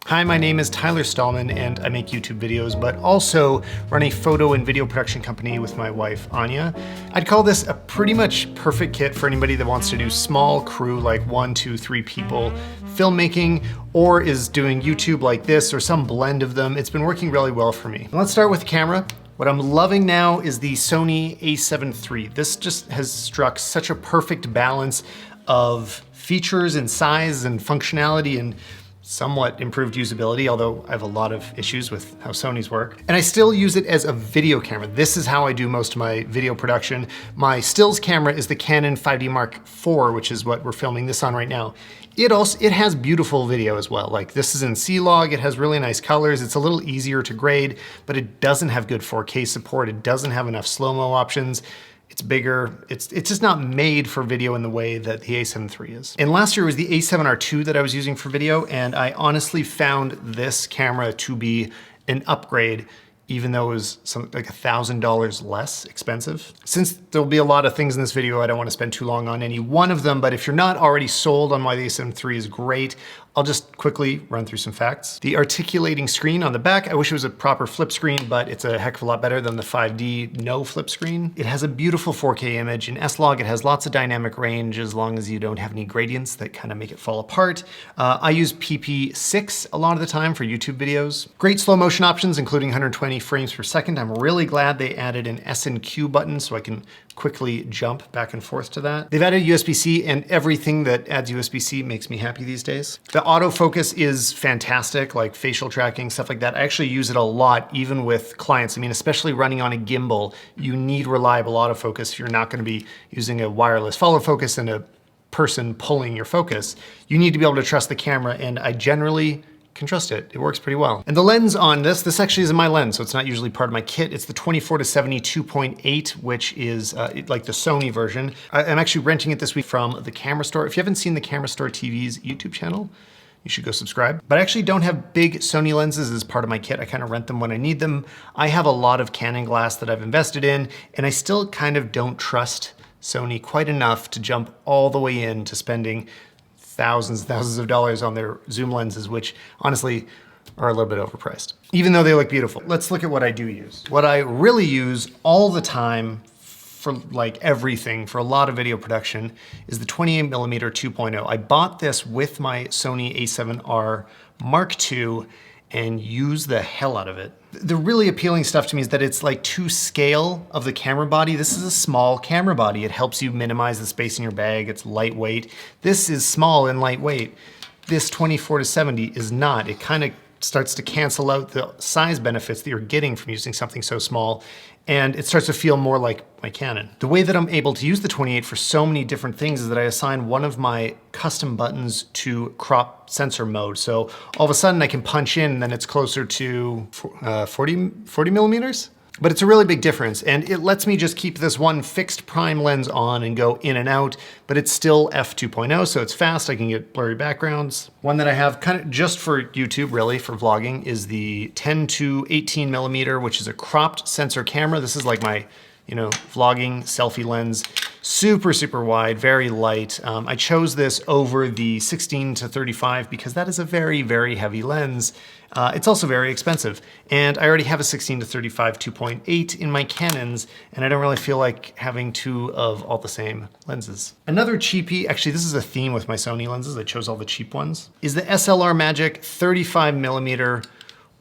Hi, my name is Tyler Stallman and I make YouTube videos, but also run a photo and video production company with my wife, Anya. I'd call this a pretty much perfect kit for anybody that wants to do small crew, like 1, 2, 3 people, filmmaking, or is doing YouTube like this or some blend of them. It's been working really well for me. Let's start with the camera. What I'm loving now is the Sony a7 III. This just has struck such a perfect balance of features and size and functionality and somewhat improved usability, although I have a lot of issues with how Sony's work. And I still use it as a video camera. This is how I do most of my video production. My stills camera is the Canon 5D Mark IV, which is what we're filming this on right now. It has beautiful video as well. Like this is in C-Log, it has really nice colors. It's a little easier to grade, but it doesn't have good 4K support. It doesn't have enough slow-mo options. It's bigger. It's just not made for video in the way that the a7 III is. And last year was the a7R II that I was using for video, and I honestly found this camera to be an upgrade, even though it was like $1,000 less expensive. Since there'll be a lot of things in this video, I don't want to spend too long on any one of them, but if you're not already sold on why the a7 III is great, I'll just quickly run through some facts. The articulating screen on the back, I wish it was a proper flip screen, but it's a heck of a lot better than the 5D no flip screen. It has a beautiful 4K image. In S-Log, it has lots of dynamic range as long as you don't have any gradients that kind of make it fall apart. I use PP6 a lot of the time for YouTube videos. Great slow motion options, including 120 frames per second. I'm really glad they added an S and Q button so I can quickly jump back and forth to that. They've added USB-C, and everything that adds USB-C makes me happy these days. The autofocus is fantastic, like facial tracking, stuff like that. I actually use it a lot, even with clients. I mean, especially running on a gimbal, you need reliable autofocus if you're not gonna be using a wireless follow focus and a person pulling your focus. You need to be able to trust the camera, and I generally can trust it. It works pretty well. And the lens on this actually isn't my lens, so it's not usually part of my kit. It's the 24-70 2.8, which is like the Sony version. I'm actually renting it this week from the Camera Store. If you haven't seen the Camera Store TV's YouTube channel, you should go subscribe. But I actually don't have big Sony lenses as part of my kit. I kind of rent them when I need them. I have a lot of Canon glass that I've invested in, and I still kind of don't trust Sony quite enough to jump all the way into spending thousands of dollars on their zoom lenses, which honestly are a little bit overpriced, even though they look beautiful. Let's look at what I do use. What I really use all the time for like everything, for a lot of video production, is the 28mm 2.0. I bought this with my Sony a7R Mark II and use the hell out of it. The really appealing stuff to me is that it's like to scale of the camera body. This is a small camera body. It helps you minimize the space in your bag. It's lightweight. This is small and lightweight. This 24-70 is not. It kind of starts to cancel out the size benefits that you're getting from using something so small, and it starts to feel more like my Canon. The way that I'm able to use the 28 for so many different things is that I assign one of my custom buttons to crop sensor mode. So all of a sudden I can punch in and then it's closer to 40 millimeters. But it's a really big difference, and it lets me just keep this one fixed prime lens on and go in and out, but it's still f2.0, so it's fast. I can get blurry backgrounds. One that I have kind of just for YouTube, really, for vlogging, is the 10-18 millimeter, which is a cropped sensor camera. This is like my, vlogging selfie lens. Super, super wide, very light. I chose this over the 16-35 because that is a very, very heavy lens. It's also very expensive. And I already have a 16-35 2.8 in my Canons, and I don't really feel like having two of all the same lenses. Another cheapie, actually this is a theme with my Sony lenses, I chose all the cheap ones, is the SLR Magic 35mm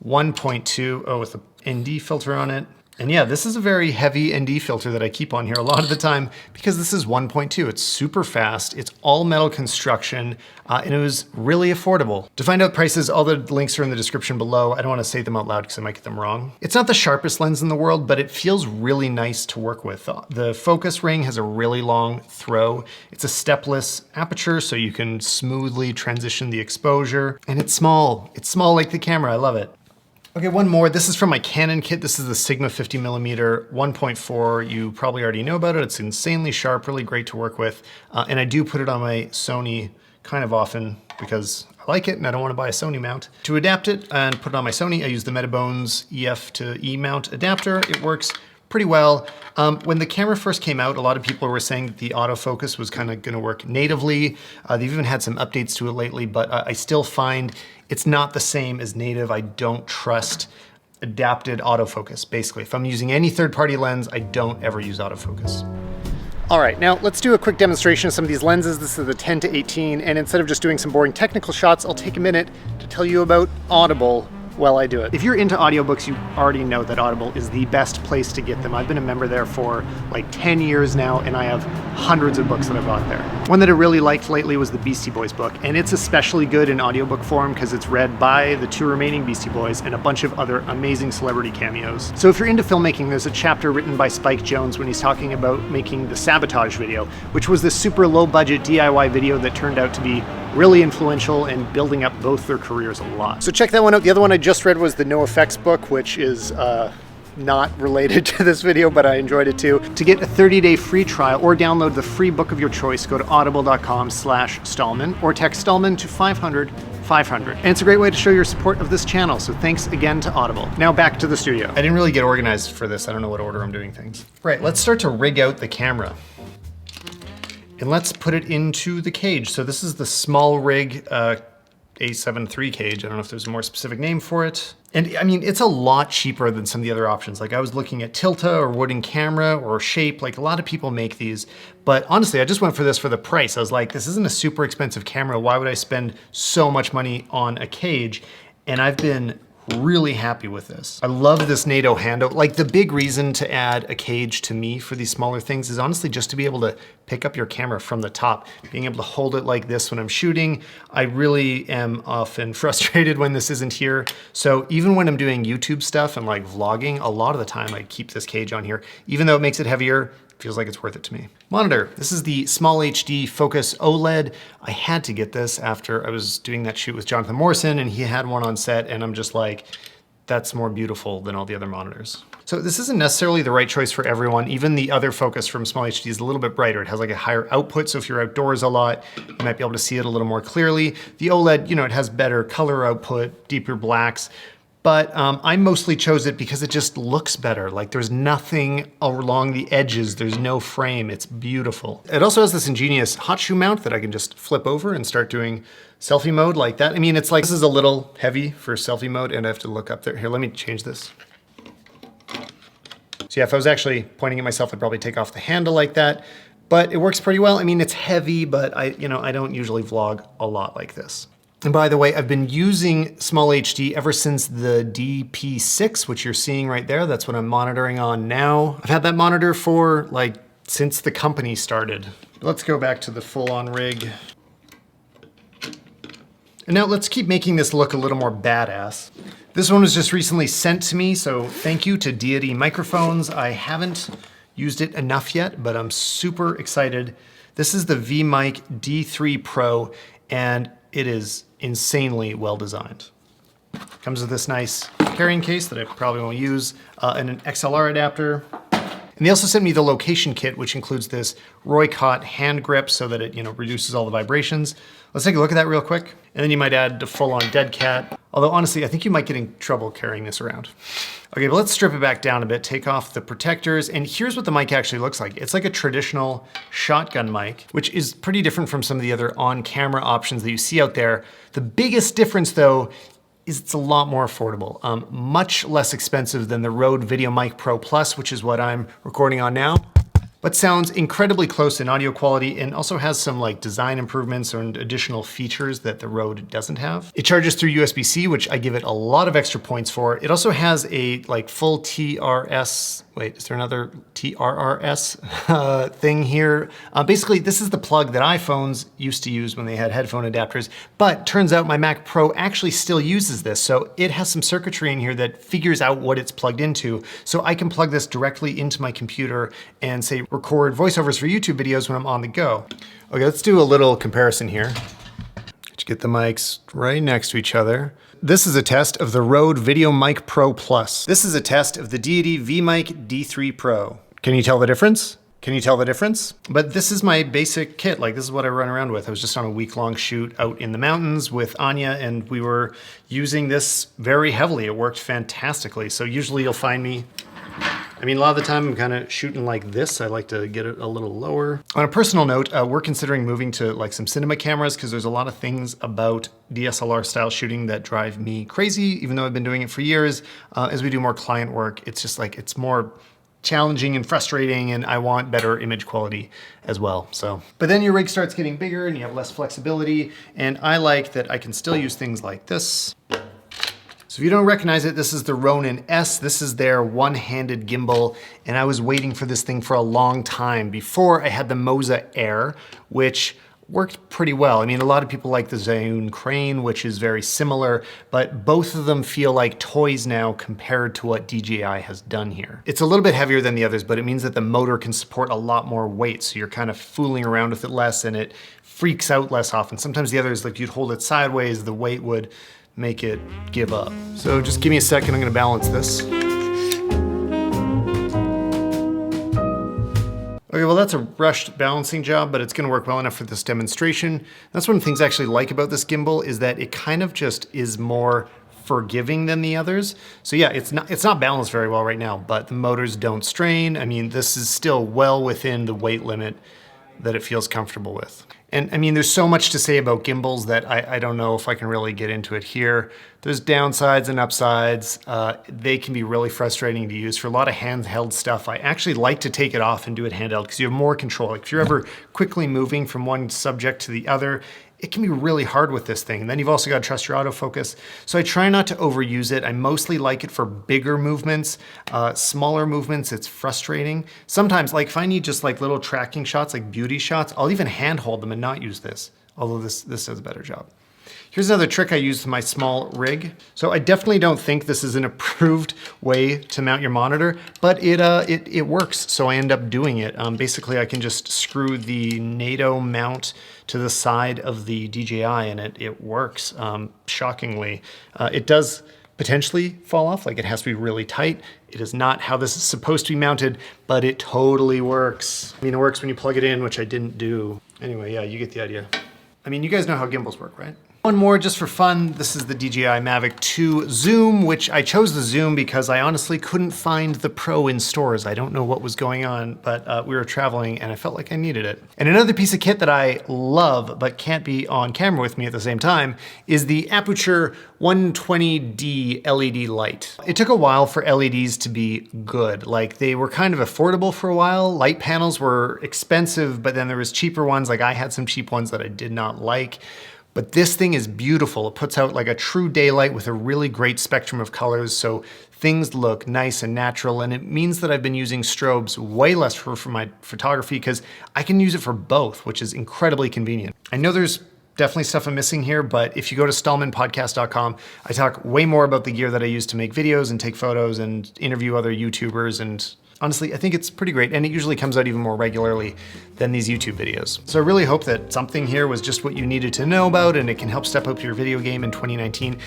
1.2, with the ND filter on it. And yeah, this is a very heavy ND filter that I keep on here a lot of the time because this is 1.2. It's super fast, it's all metal construction, and it was really affordable. To find out prices, all the links are in the description below. I don't want to say them out loud because I might get them wrong. It's not the sharpest lens in the world, but it feels really nice to work with. The focus ring has a really long throw. It's a stepless aperture, so you can smoothly transition the exposure. And it's small. It's small like the camera, I love it. Okay, one more. This is from my Canon kit. This is the Sigma 50mm 1.4. You probably already know about it. It's insanely sharp, really great to work with. And I do put it on my Sony kind of often because I like it and I don't want to buy a Sony mount. To adapt it and put it on my Sony, I use the Metabones EF to E mount adapter. It works pretty well. When the camera first came out, a lot of people were saying that the autofocus was kind of going to work natively. They've even had some updates to it lately, but I still find it's not the same as native. I don't trust adapted autofocus, basically. If I'm using any third-party lens, I don't ever use autofocus. All right, now let's do a quick demonstration of some of these lenses. This is the 10 to 18, and instead of just doing some boring technical shots, I'll take a minute to tell you about Audible while I do it. If you're into audiobooks, you already know that Audible is the best place to get them. I've been a member there for like 10 years now, and I have hundreds of books that I've bought there. One that I really liked lately was the Beastie Boys book, and it's especially good in audiobook form because it's read by the 2 remaining Beastie Boys and a bunch of other amazing celebrity cameos. So if you're into filmmaking, there's a chapter written by Spike Jonze when he's talking about making the Sabotage video, which was this super low budget DIY video that turned out to be really influential and building up both their careers a lot. So check that one out. The other one I just read was the No Effects book, which is not related to this video, but I enjoyed it too. To get a 30-day free trial or download the free book of your choice, go to audible.com/Stallman or text Stallman to 500-500. And it's a great way to show your support of this channel, so thanks again to Audible. Now back to the studio. I didn't really get organized for this. I don't know what order I'm doing things. Right, let's start to rig out the camera. And let's put it into the cage. So this is the small rig A7 III cage. I don't know if there's a more specific name for it. And I mean, it's a lot cheaper than some of the other options. Like I was looking at Tilta or Wooden Camera or Shape, like a lot of people make these. But honestly, I just went for this for the price. I was like, this isn't a super expensive camera. Why would I spend so much money on a cage? And I've been really happy with this. I love this NATO handle. Like the big reason to add a cage to me for these smaller things is honestly just to be able to pick up your camera from the top, being able to hold it like this when I'm shooting. I really am often frustrated when this isn't here. So even when I'm doing YouTube stuff and like vlogging, a lot of the time I keep this cage on here. Even though it makes it heavier, feels like it's worth it to me. Monitor. This is the Small HD Focus OLED. I had to get this after I was doing that shoot with Jonathan Morrison and he had one on set and I'm just like, that's more beautiful than all the other monitors. So this isn't necessarily the right choice for everyone. Even the other Focus from Small HD is a little bit brighter. It has like a higher output, so if you're outdoors a lot, you might be able to see it a little more clearly. The OLED, you know, it has better color output, deeper blacks, but I mostly chose it because it just looks better. Like there's nothing along the edges. There's no frame. It's beautiful. It also has this ingenious hot shoe mount that I can just flip over and start doing selfie mode like that. I mean, it's like, this is a little heavy for selfie mode and I have to look up there. Here, let me change this. So yeah, if I was actually pointing at myself, I'd probably take off the handle like that, but it works pretty well. I mean, it's heavy, but I don't usually vlog a lot like this. And by the way, I've been using Small HD ever since the DP6, which you're seeing right there. That's what I'm monitoring on now. I've had that monitor for like since the company started. Let's go back to the full-on rig. And now let's keep making this look a little more badass. This one was just recently sent to me, so thank you to DJI Microphones. I haven't used it enough yet, but I'm super excited. This is the VMic D3 Pro, and it is insanely well designed. Comes with this nice carrying case that I probably won't use, and an XLR adapter. And they also sent me the location kit, which includes this Roycott hand grip so that it, reduces all the vibrations. Let's take a look at that real quick. And then you might add the full-on dead cat. Although honestly, I think you might get in trouble carrying this around. Okay, but let's strip it back down a bit, take off the protectors, and here's what the mic actually looks like. It's like a traditional shotgun mic, which is pretty different from some of the other on-camera options that you see out there. The biggest difference though, is it's a lot more affordable. Much less expensive than the Rode VideoMic Pro Plus, which is what I'm recording on now, but sounds incredibly close in audio quality and also has some like design improvements and additional features that the Rode doesn't have. It charges through USB-C, which I give it a lot of extra points for. It also has a like full TRS, wait, is there another TRRS thing here? Basically, this is the plug that iPhones used to use when they had headphone adapters, but turns out my Mac Pro actually still uses this. So it has some circuitry in here that figures out what it's plugged into. So I can plug this directly into my computer and say, record voiceovers for YouTube videos when I'm on the go. Okay, let's do a little comparison here. Let's get the mics right next to each other. This is a test of the Rode VideoMic Pro Plus. This is a test of the DJI VMic D3 Pro. Can you tell the difference? Can you tell the difference? But this is my basic kit. Like this is what I run around with. I was just on a week-long shoot out in the mountains with Anya and we were using this very heavily. It worked fantastically. So usually you'll find me I mean, a lot of the time I'm kind of shooting like this. I like to get it a little lower. On a personal note, we're considering moving to like some cinema cameras because there's a lot of things about DSLR style shooting that drive me crazy, even though I've been doing it for years. As we do more client work, it's just like, it's more challenging and frustrating, and I want better image quality as well. So, but then your rig starts getting bigger and you have less flexibility, and I like that I can still use things like this. So if you don't recognize it, this is the Ronin S. This is their one-handed gimbal, and I was waiting for this thing for a long time. Before I had the Moza Air, which worked pretty well. I mean, a lot of people like the Zhiyun Crane, which is very similar, but both of them feel like toys now compared to what DJI has done here. It's a little bit heavier than the others, but it means that the motor can support a lot more weight, so you're kind of fooling around with it less and it freaks out less often. Sometimes the others, like you'd hold it sideways, the weight would make it give up. So just give me a second, I'm gonna balance this. Okay, well that's a rushed balancing job, but it's gonna work well enough for this demonstration. That's one of the things I actually like about this gimbal is that it kind of just is more forgiving than the others. So yeah, it's not balanced very well right now, but the motors don't strain. I mean, this is still well within the weight limit that it feels comfortable with. And I mean, there's so much to say about gimbals that I don't know if I can really get into it here. There's downsides and upsides. They can be really frustrating to use. For a lot of handheld stuff, I actually like to take it off and do it handheld because you have more control. Like if you're ever quickly moving from one subject to the other, it can be really hard with this thing. And then you've also got to trust your autofocus. So I try not to overuse it. I mostly like it for bigger movements. Smaller movements, it's frustrating. Sometimes, like if I need just like little tracking shots, like beauty shots, I'll even handhold them and not use this. Although this does a better job. Here's another trick I use with my small rig. So I definitely don't think this is an approved way to mount your monitor, but it works, so I end up doing it. Basically, I can just screw the NATO mount to the side of the DJI and it works, shockingly. It does potentially fall off, like it has to be really tight. It is not how this is supposed to be mounted, but it totally works. I mean, it works when you plug it in, which I didn't do. Anyway, yeah, you get the idea. I mean, you guys know how gimbals work, right? One more just for fun. This is the DJI Mavic 2 Zoom, which I chose the Zoom because I honestly couldn't find the Pro in stores. I don't know what was going on, but we were traveling and I felt like I needed it. And another piece of kit that I love, but can't be on camera with me at the same time, is the Aputure 120D LED light. It took a while for LEDs to be good. Like they were kind of affordable for a while. Light panels were expensive, but then there was cheaper ones. Like I had some cheap ones that I did not like. But this thing is beautiful. It puts out like a true daylight with a really great spectrum of colors, so things look nice and natural, and it means that I've been using strobes way less for my photography because I can use it for both, which is incredibly convenient. I know there's definitely stuff I'm missing here, but if you go to stallmanpodcast.com, I talk way more about the gear that I use to make videos and take photos and interview other YouTubers, and honestly, I think it's pretty great, and it usually comes out even more regularly than these YouTube videos. So I really hope that something here was just what you needed to know about, and it can help step up your video game in 2019.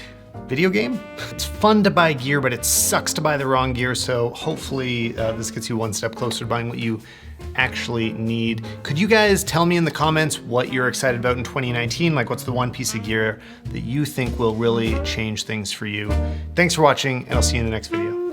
Video game? It's fun to buy gear, but it sucks to buy the wrong gear, so hopefully this gets you one step closer to buying what you actually need. Could you guys tell me in the comments what you're excited about in 2019? Like what's the one piece of gear that you think will really change things for you? Thanks for watching, and I'll see you in the next video.